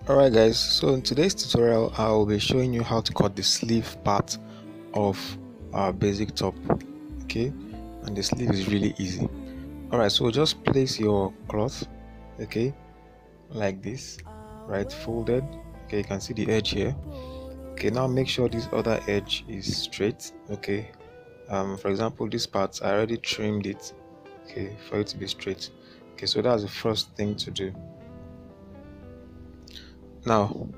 Alright guys, so in today's tutorial I will be showing you how to cut the sleeve part of our basic top. Okay, and the sleeve is really easy. Alright, so just place your cloth, okay, like this, right, folded. Okay, you can see the edge here. Okay, now make sure this other edge is straight. Okay, for example, this part I already trimmed it, okay, for it to be straight. Okay, so that's the first thing to do. Now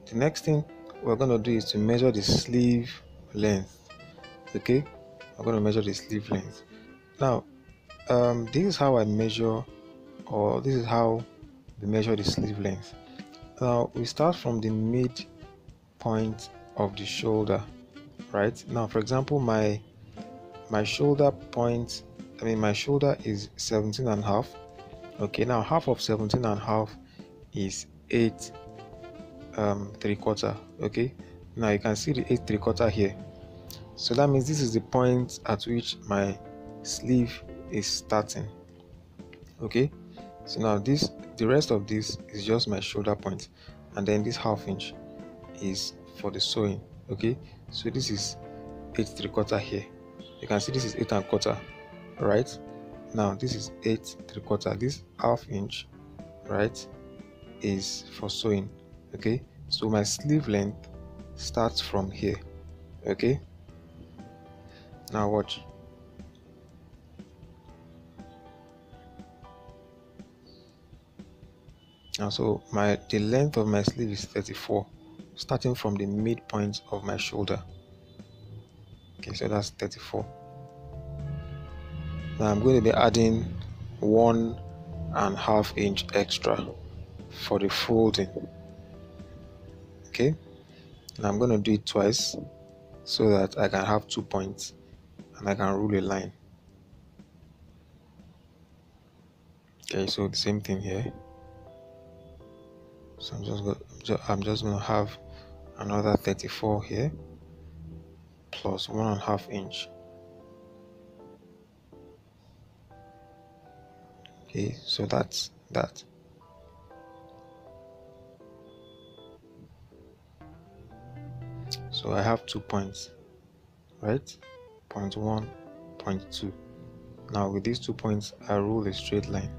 the next thing we're going to do is to measure the sleeve length. Okay, I'm going to measure the sleeve length. Now this is how I measure, or this is how we measure the sleeve length. Now we start from the mid point of the shoulder, right? Now for example, my shoulder point, my shoulder is 17 and a half. Okay, now half of 17 and a half is 8 3/4. Okay, now you can see the 8 3/4 here. So that means this is the point at which my sleeve is starting. Okay, so now the rest of this is just my shoulder point, and then this ½ inch is for the sewing. Okay, so this is 8 3/4 here. You can see this is 8 1/4, right? Now this is 8 3/4. This ½ inch, right, is for sewing. Okay, so my sleeve length starts from here. Okay, now watch. Now so the length of my sleeve is 34, starting from the midpoint of my shoulder. Okay, so that's 34. Now I'm going to be adding 1½ inch extra for the folding. Okay, now I'm going to do it twice so that I can have 2 points and I can rule a line. Okay, so the same thing here. So I'm just going to have another 34 here plus 1½ inch. Okay, so that's that. So I have 2 points, right? Point 1, point 2. Now with these 2 points, I rule a straight line.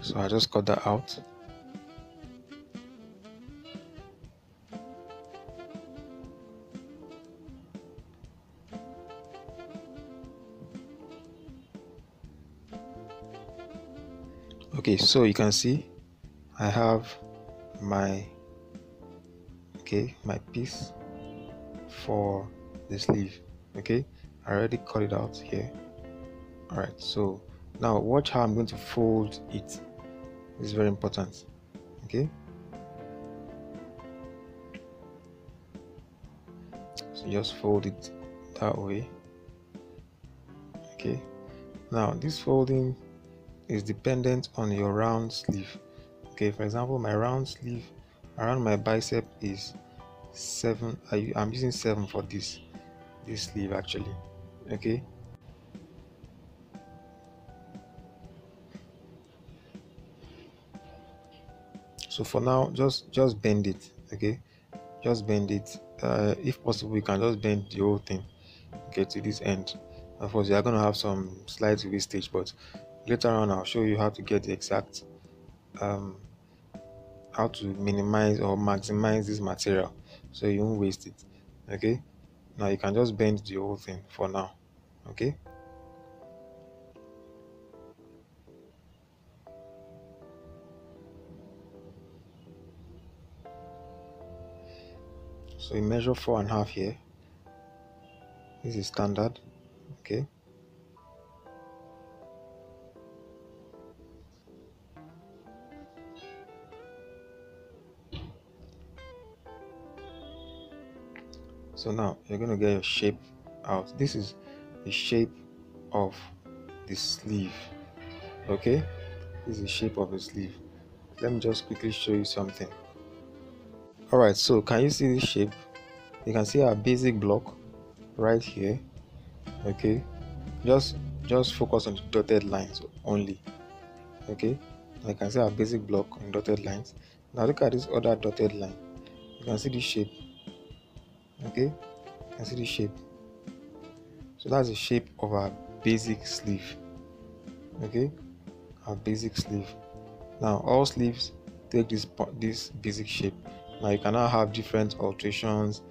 So I just cut that out. Okay, so you can see I have my piece for the sleeve. Okay, I already cut it out here. All right, so now watch how I'm going to fold it. This is very important. Okay, so just fold it that way. Okay, now this folding is dependent on your round sleeve. Okay, for example, my round sleeve around my bicep is 7. I'm using 7 for this sleeve actually. Okay, so for now just bend it. Okay, just bend it. If possible, you can just bend the whole thing, okay, to this end. Of course you are going to have some slight wastage, but later on I'll show you how to get the exact how to minimize or maximize this material so you won't waste it. Okay, now you can just bend the whole thing for now. Okay, so you measure 4½ here. This is standard. Okay, so now you're going to get your shape out. This is the shape of the sleeve. Okay, This is the shape of a sleeve. Let me just quickly show you something. Alright, so can you see this shape? You can see our basic block right here. Okay, just focus on the dotted lines only. Okay, I can see our basic block in dotted lines. Now look at this other dotted line. You can see this shape. Okay, you can see this shape. So that's the shape of our basic sleeve. Okay, our basic sleeve. Now all sleeves take this basic shape. Now you can now have different alterations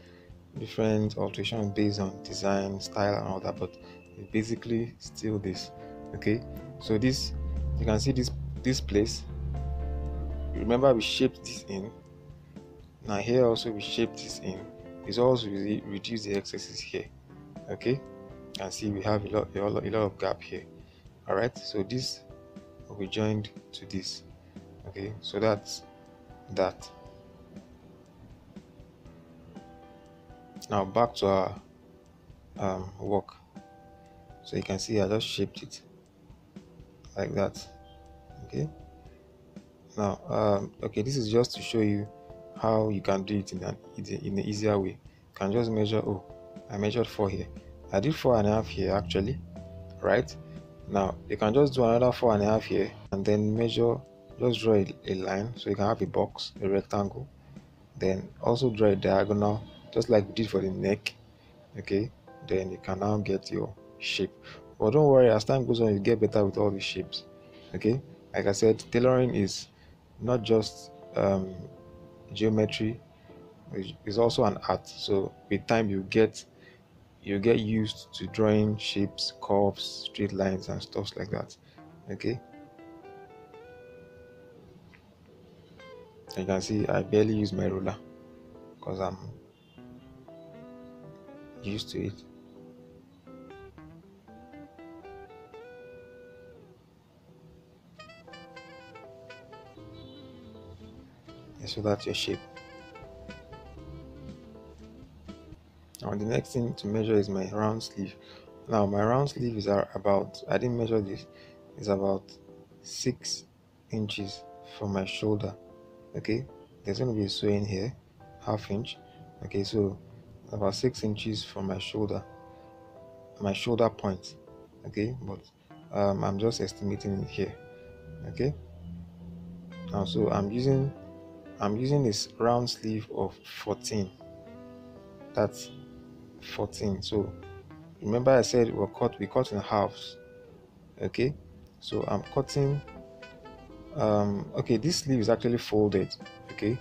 based on design, style, and all that, but it's basically still this. Okay, so this, you can see this place. Remember, we shaped this in. Now here also we shaped this in. It's also reduce the excesses here. Okay, and see we have a lot of gap here. All right, so this will be joined to this. Okay, so that's that. Now back to our work. So you can see I just shaped it like that. Okay, now okay, this is just to show you how you can do it in an easier way. You can just measure. Oh, I measured 4 here. I did 4.5 here actually, right? Now you can just do another 4.5 here and then measure. Just draw a line so you can have a box, a rectangle. Then also draw a diagonal, just like we did for the neck. Okay, then you can now get your shape. But don't worry, as time goes on you get better with all these shapes. Okay, like I said, tailoring is not just geometry, it's also an art. So with time you get used to drawing shapes, curves, straight lines, and stuff like that. Okay, you can see I barely use my ruler because I'm used to it. And so that's your shape. Now the next thing to measure is my round sleeve. Now my round sleeve is about, I didn't measure this, is about 6 inches from my shoulder. Okay, there's going to be a sewing here, ½ inch. Okay, so about 6 inches from my shoulder point. Okay, but I'm just estimating it here. Okay, now so I'm using this round sleeve of 14. That's 14. So remember I said we cut in halves. Okay, so I'm cutting okay, this sleeve is actually folded. Okay,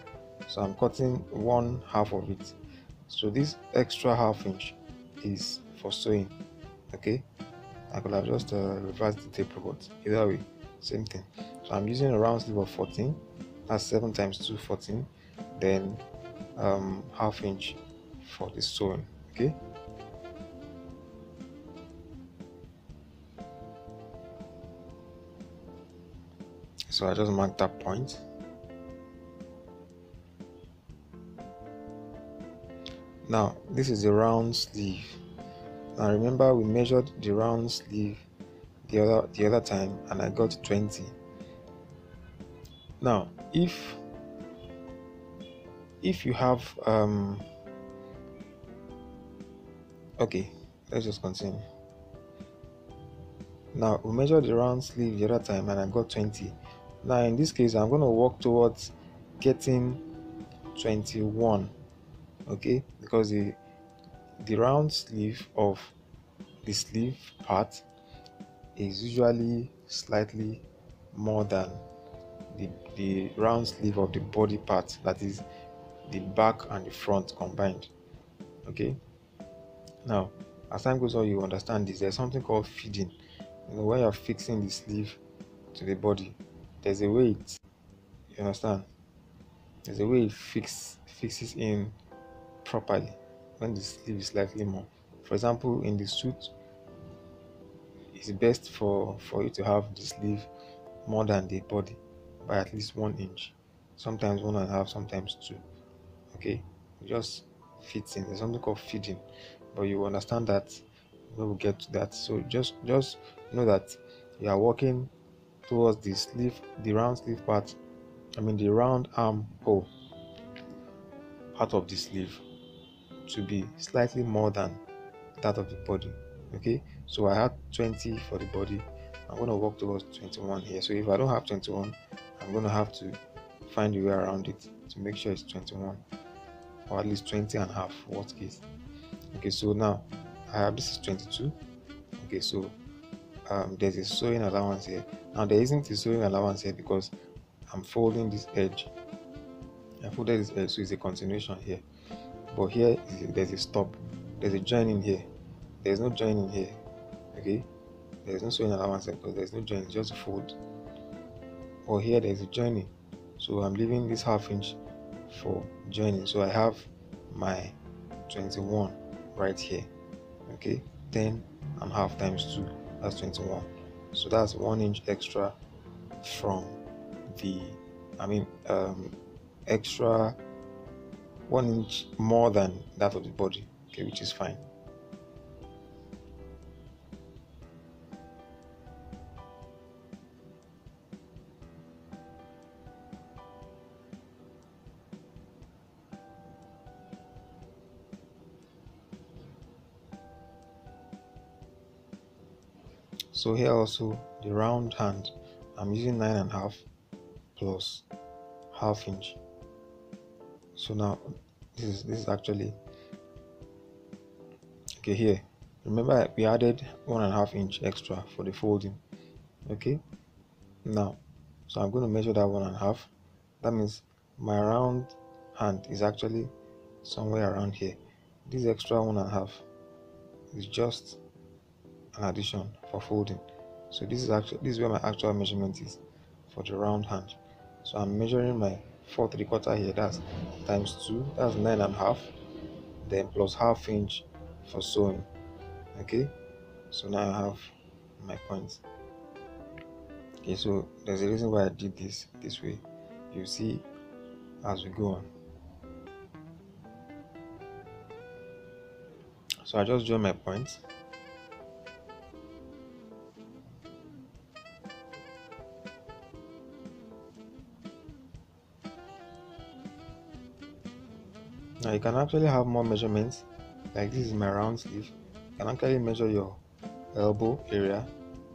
so I'm cutting 1/2 of it. So this extra ½ inch is for sewing. Okay, I could have just reversed the tape, but either way, same thing. So I'm using a round sleeve of 14. That's 7 times 2, 14. Then ½ inch for the sewing. Okay, so I just marked that point. Now this is the round sleeve. Now remember we measured the round sleeve the other time and I got 20. Now if you have okay, let's just continue. Now we measured the round sleeve the other time and I got 20. Now in this case I'm going to work towards getting 21. Okay, because the round sleeve of the sleeve part is usually slightly more than the round sleeve of the body part, that is the back and the front combined. Okay, now as time goes on you understand this. There's something called feeding. When you're fixing the sleeve to the body, there's a way you understand, there's a way it fixes in properly when the sleeve is slightly more. For example, in the suit, it's best for you to have the sleeve more than the body by at least 1 inch, sometimes 1.5, sometimes 2. Okay, it just fits in. There's something called feeding, but you understand that when we get to that. So just know that you are working towards the sleeve, the round sleeve part, the round arm hole part of the sleeve to be slightly more than that of the body. Okay, so I had 20 for the body. I'm going to work towards 21 here. So if I don't have 21, I'm going to have to find a way around it to make sure it's 21, or at least 20 and a half, worst case. Okay, so now I have, this is 22. Okay, so there's a sewing allowance here. Now there isn't a sewing allowance here because I'm folding this edge. I folded this edge, so it's a continuation here. But here there's a stop. There's a joining here. There's no joining here. Okay, there's no sewing allowance here because there's no joining, just fold. Or here there's a joining, so I'm leaving this half inch for joining. So I have my 21 right here. Okay, 10 and half times 2, that's 21. So that's 1 inch extra from the extra 1 inch more than that of the body. Okay, which is fine. So here also the round hand, I'm using 9.5 plus half inch. So now this is actually okay. Here, remember we added 1.5 inch extra for the folding. Okay, now so I'm going to measure that 1.5. That means my round hand is actually somewhere around here. This extra 1.5 is just an addition for folding. So this is where my actual measurement is for the round hand. So I'm measuring my 4 3/4 here, that's times 2, that's 9.5, then plus half inch for sewing. Okay, so now I have my point. Okay, so there's a reason why I did this way. You see as we go on. So I just draw my point. Now you can actually have more measurements. Like this is my round sleeve. You can actually measure your elbow area.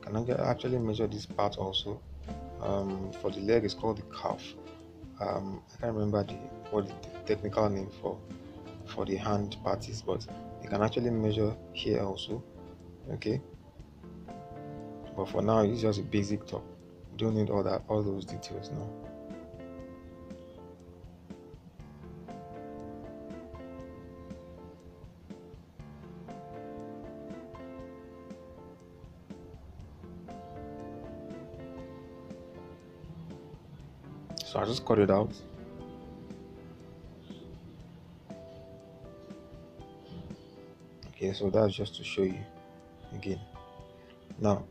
You can actually measure this part also. For the leg, it's called the calf. I can't remember what the technical name for the hand part is, but you can actually measure here also. Okay, but for now it's just a basic talk. You don't need all those details now. So I just cut it out. Okay, so that's just to show you again. Now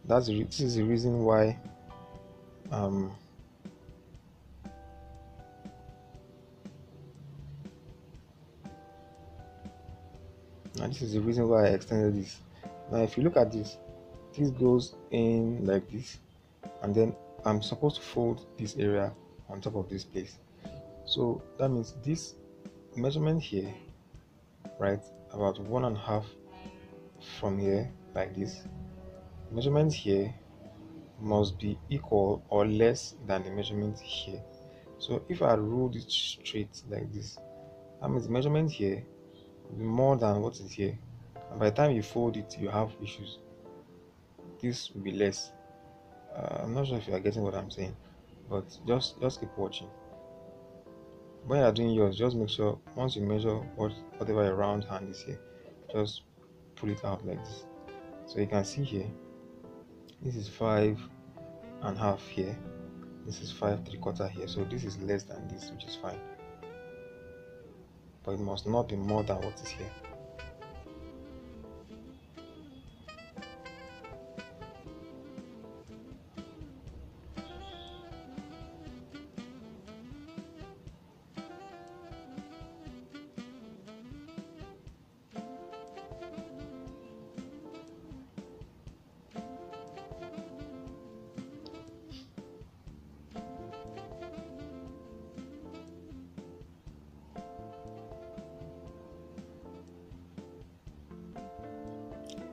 this is the reason why now this is the reason why I extended this. Now if you look at this goes in like this, and then I'm supposed to fold this area on top of this place. So that means this measurement here, right, about 1.5 from here, like this, measurement here must be equal or less than the measurement here. So if I ruled it straight like this, that means the measurement here will be more than what is here, and by the time you fold it you have issues. This will be less. I'm not sure if you are getting what I'm saying, but just keep watching. When you are doing yours, just make sure once you measure whatever your round hand is here, just pull it out like this. So you can see here, this is 5.5 here, this is 5 3/4 here, so this is less than this, which is fine, but it must not be more than what is here.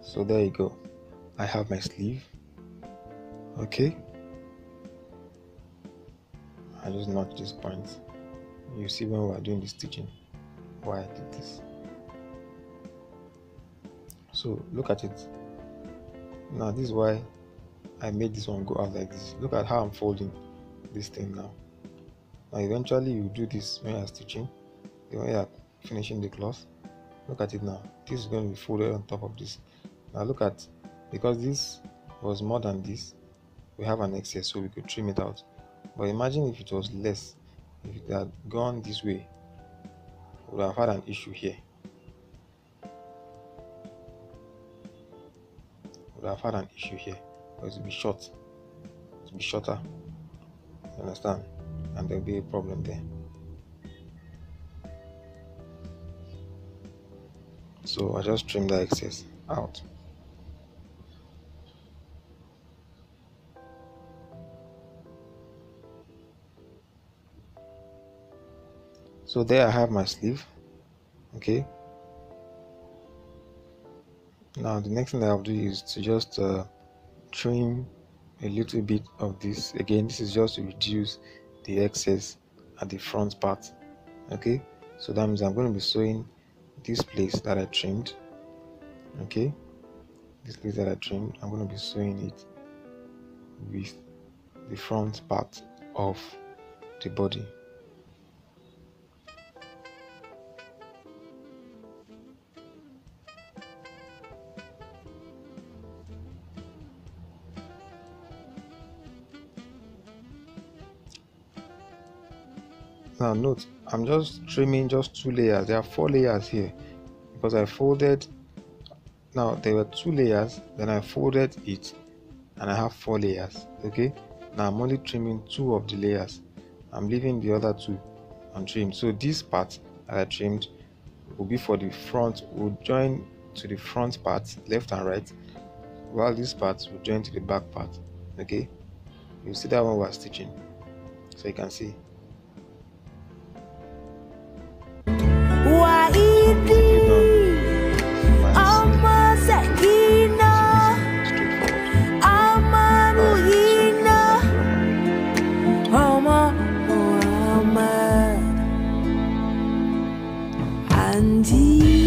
So there you go. I have my sleeve. Okay. I just notch this point. You see when we are doing the stitching why I did this. So look at it. Now this is why I made this one go out like this. Look at how I'm folding this thing now. Now eventually you do this when you are stitching, when you are finishing the cloth. Look at it now. This is going to be folded on top of this. Now look at, because this was more than this, we have an excess, so we could trim it out. But imagine if it was less, if it had gone this way, we would have had an issue here. We would have had an issue here, because it will be short, it will be shorter. You understand? And there will be a problem there. So I just trim the excess out. So there I have my sleeve. Okay. Now the next thing that I'll do is to just trim a little bit of this. Again, this is just to reduce the excess at the front part. Okay. So that means I'm going to be sewing this place that I trimmed. Okay. This place that I trimmed, I'm going to be sewing it with the front part of the body. Now note, I'm just trimming just 2 layers. There are 4 layers here because I folded. Now there were 2 layers, then I folded it and I have 4 layers. Okay, now I'm only trimming 2 of the layers. I'm leaving the other 2 untrimmed. So this part that I trimmed will be for the front, will join to the front part, left and right, while this part will join to the back part. Okay, you see that when we're stitching, so you can see. And